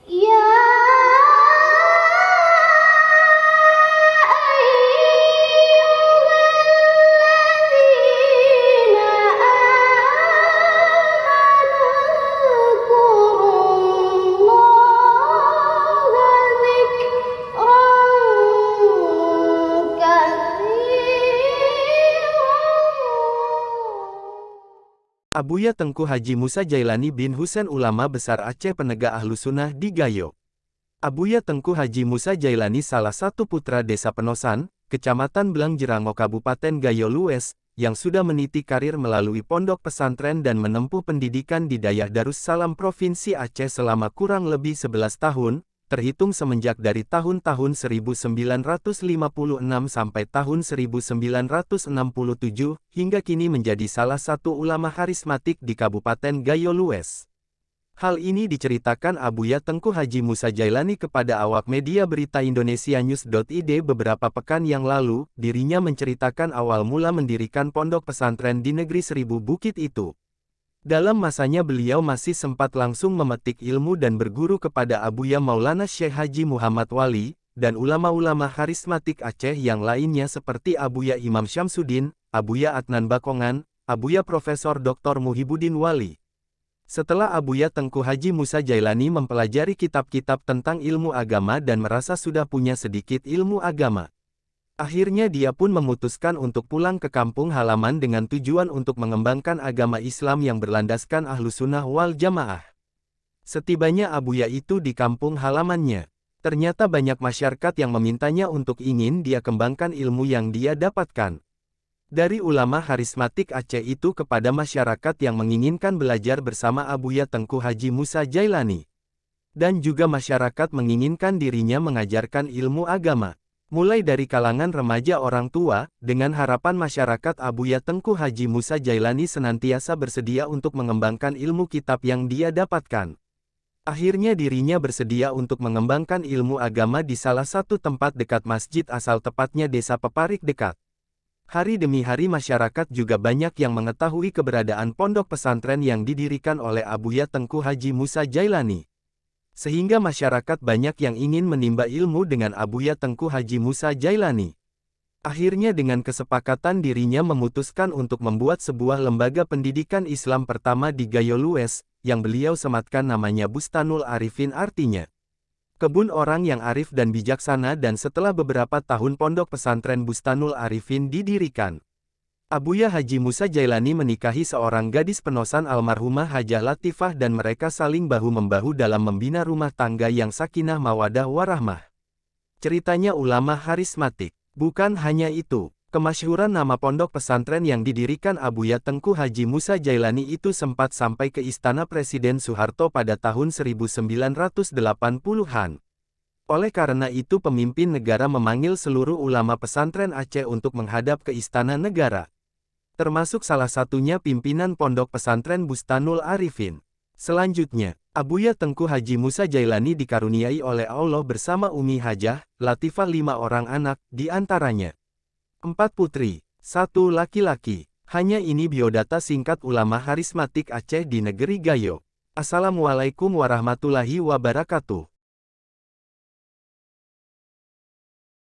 يا Abuya Tengku Haji Musa Jailani bin Husain ulama besar Aceh penegak Ahlussunnah di Gayo. Abuya Tengku Haji Musa Jailani salah satu putra desa Penosan, Kecamatan Belangjerango Kabupaten Gayo Lues, yang sudah meniti karir melalui pondok pesantren dan menempuh pendidikan di Dayah Darussalam Provinsi Aceh selama kurang lebih 11 tahun, terhitung semenjak dari tahun-tahun 1956 sampai tahun 1967, hingga kini menjadi salah satu ulama karismatik di Kabupaten Gayo Lues. Hal ini diceritakan Abuya Tengku Haji Musa Jailani kepada awak media berita Indonesianews.id beberapa pekan yang lalu. Dirinya menceritakan awal mula mendirikan pondok pesantren di negeri Seribu Bukit itu. Dalam masanya beliau masih sempat langsung memetik ilmu dan berguru kepada Abuya Maulana Syekh Haji Muhammad Wali, dan ulama-ulama karismatik Aceh yang lainnya seperti Abuya Imam Syamsuddin, Abuya Adnan Bakongan, Abuya Profesor Dr. Muhibbuddin Wali. Setelah Abuya Tengku Haji Musa Jailani mempelajari kitab-kitab tentang ilmu agama dan merasa sudah punya sedikit ilmu agama, akhirnya dia pun memutuskan untuk pulang ke kampung halaman dengan tujuan untuk mengembangkan agama Islam yang berlandaskan Ahlussunnah wal Jamaah. Setibanya Abuya itu di kampung halamannya, ternyata banyak masyarakat yang memintanya untuk ingin dia kembangkan ilmu yang dia dapatkan dari ulama karismatik Aceh itu kepada masyarakat yang menginginkan belajar bersama Abuya Tengku Haji Musa Jailani. Dan juga masyarakat menginginkan dirinya mengajarkan ilmu agama, mulai dari kalangan remaja orang tua, dengan harapan masyarakat Abuya Tengku Haji Musa Jailani senantiasa bersedia untuk mengembangkan ilmu kitab yang dia dapatkan. Akhirnya dirinya bersedia untuk mengembangkan ilmu agama di salah satu tempat dekat masjid asal tepatnya Desa Peparik dekat. Hari demi hari masyarakat juga banyak yang mengetahui keberadaan pondok pesantren yang didirikan oleh Abuya Tengku Haji Musa Jailani. Sehingga masyarakat banyak yang ingin menimba ilmu dengan Abuya Tengku Haji Musa Jailani. Akhirnya dengan kesepakatan dirinya memutuskan untuk membuat sebuah lembaga pendidikan Islam pertama di Gayo Lues, yang beliau sematkan namanya Bustanul Arifin, artinya kebun orang yang arif dan bijaksana. Dan setelah beberapa tahun pondok pesantren Bustanul Arifin didirikan, Abuya Haji Musa Jailani menikahi seorang gadis Penosan almarhumah Hajah Latifah dan mereka saling bahu-membahu dalam membina rumah tangga yang sakinah mawadah warahmah. Ceritanya ulama karismatik. Bukan hanya itu, kemasyhuran nama pondok pesantren yang didirikan Abuya Tengku Haji Musa Jailani itu sempat sampai ke Istana Presiden Soeharto pada tahun 1980-an. Oleh karena itu pemimpin negara memanggil seluruh ulama pesantren Aceh untuk menghadap ke Istana Negara. Termasuk salah satunya pimpinan pondok pesantren Bustanul Arifin. Selanjutnya, Abuya Tengku Haji Musa Jailani dikaruniai oleh Allah bersama Umi Hajah Latifah 5 orang anak, di antaranya 4 putri, 1 laki-laki. Hanya ini biodata singkat ulama karismatik Aceh di negeri Gayo. Assalamualaikum warahmatullahi wabarakatuh.